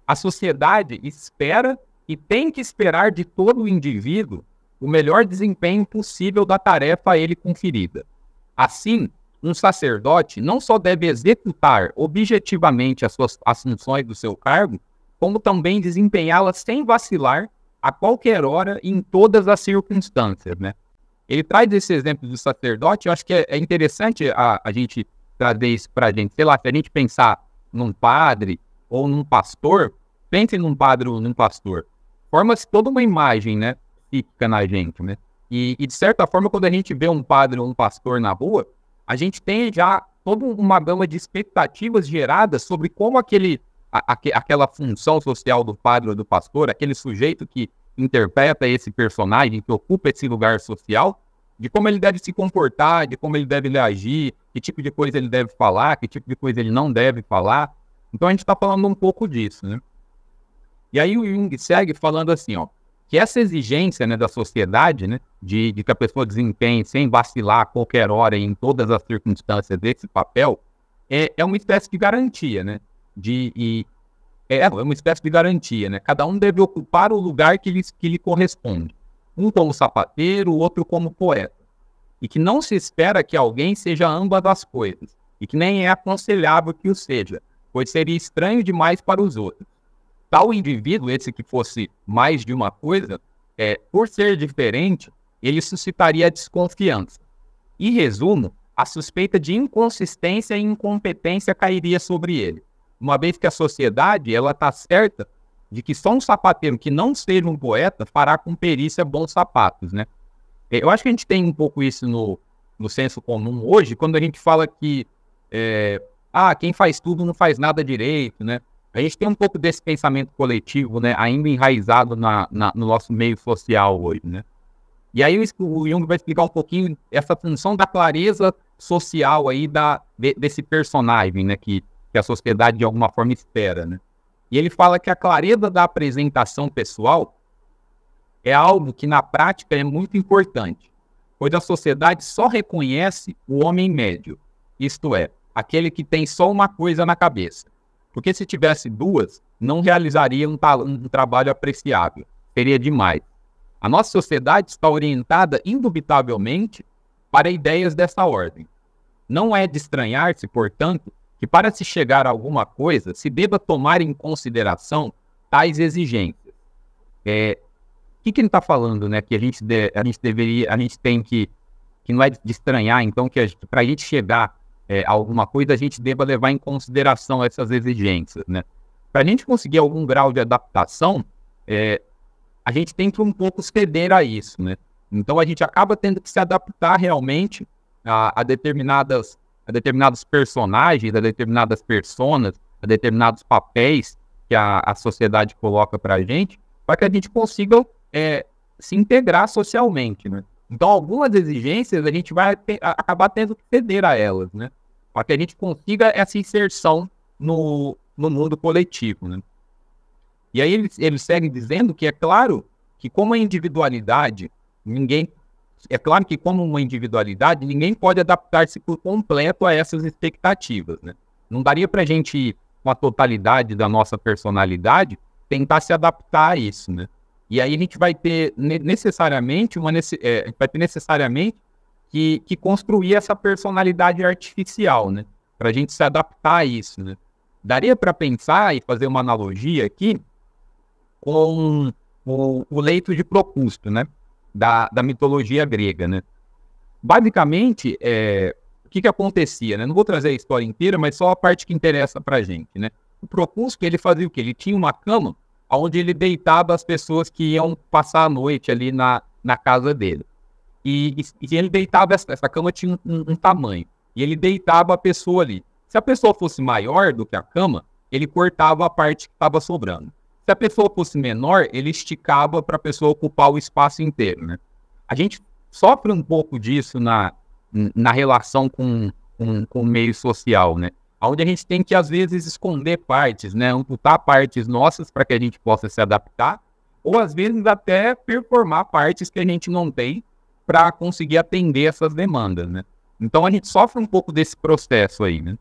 A sociedade espera e tem que esperar de todo o indivíduo o melhor desempenho possível da tarefa a ele conferida. Assim, um sacerdote não só deve executar objetivamente as funções do seu cargo, como também desempenhá-las sem vacilar a qualquer hora e em todas as circunstâncias, né? Ele traz esse exemplo do sacerdote. Eu acho que é interessante a gente trazer isso para a gente. Sei lá, se a gente pensar num padre ou num pastor, pense num padre ou num pastor. Forma-se toda uma imagem, né, psíquica na gente, né? E, de certa forma, quando a gente vê um padre ou um pastor na rua, a gente tem já toda uma gama de expectativas geradas sobre como aquela função social do padre ou do pastor, aquele sujeito que interpreta esse personagem, que ocupa esse lugar social, de como ele deve se comportar, de como ele deve agir, que tipo de coisa ele deve falar, que tipo de coisa ele não deve falar. Então a gente está falando um pouco disso, né? E aí o Jung segue falando assim, ó, que essa exigência, né, da sociedade, né, de que a pessoa desempenhe sem vacilar a qualquer hora e em todas as circunstâncias desse papel, é uma espécie de garantia, né? É uma espécie de garantia, né? Cada um deve ocupar o lugar que lhe corresponde. Um como sapateiro, o outro como poeta. E que não se espera que alguém seja ambas as coisas. E que nem é aconselhável que o seja, pois seria estranho demais para os outros. Tal indivíduo, esse que fosse mais de uma coisa, por ser diferente, ele suscitaria a desconfiança. Em resumo, a suspeita de inconsistência e incompetência cairia sobre ele. Uma vez que a sociedade ela está certa de que só um sapateiro que não seja um poeta fará com perícia bons sapatos, né? Eu acho que a gente tem um pouco isso no senso comum hoje, quando a gente fala que quem faz tudo não faz nada direito, né? A gente tem um pouco desse pensamento coletivo, né, ainda enraizado no nosso meio social hoje, né? E aí o Jung vai explicar um pouquinho essa função da clareza social aí desse personagem, né, que a sociedade de alguma forma espera, né? E ele fala que a clareza da apresentação pessoal é algo que na prática é muito importante, pois a sociedade só reconhece o homem médio, isto é, aquele que tem só uma coisa na cabeça. Porque se tivesse duas, não realizaria um trabalho apreciável, seria demais. A nossa sociedade está orientada indubitavelmente para ideias dessa ordem. Não é de estranhar-se, portanto, que para se chegar a alguma coisa, se deva tomar em consideração tais exigências. O que ele está falando, né? Que a gente tem que não é de estranhar, então, que para a gente chegar a alguma coisa, a gente deva levar em consideração essas exigências, né? Para a gente conseguir algum grau de adaptação, a gente tem que um pouco ceder a isso, né? Então, a gente acaba tendo que se adaptar realmente a determinados personagens, a determinadas personas, a determinados papéis que a sociedade coloca para a gente, para que a gente consiga se integrar socialmente, né? Então, algumas exigências a gente vai acabar tendo que ceder a elas, né? Para que a gente consiga essa inserção no mundo coletivo, né? E aí ele segue dizendo que é claro que como uma individualidade, ninguém pode adaptar-se por completo a essas expectativas, né? Não daria para a gente, com a totalidade da nossa personalidade, tentar se adaptar a isso, né? E aí a gente vai ter necessariamente que construir essa personalidade artificial, né? Para a gente se adaptar a isso, né? Daria para pensar e fazer uma analogia aqui com o leito de Procústo, né? Da mitologia grega, né? Basicamente, o que acontecia, né? Não vou trazer a história inteira, mas só a parte que interessa para a gente, né? O Procústo, ele fazia o quê? Ele tinha uma cama onde ele deitava as pessoas que iam passar a noite ali na casa dele. E ele deitava, essa cama tinha um tamanho, e ele deitava a pessoa ali. Se a pessoa fosse maior do que a cama, ele cortava a parte que estava sobrando. Se a pessoa fosse menor, ele esticava para a pessoa ocupar o espaço inteiro, né? A gente sofre um pouco disso na relação com o meio social, né? Onde a gente tem que, às vezes, esconder partes, né? Amputar partes nossas para que a gente possa se adaptar, ou, às vezes, até performar partes que a gente não tem para conseguir atender essas demandas, né? Então, a gente sofre um pouco desse processo aí, né?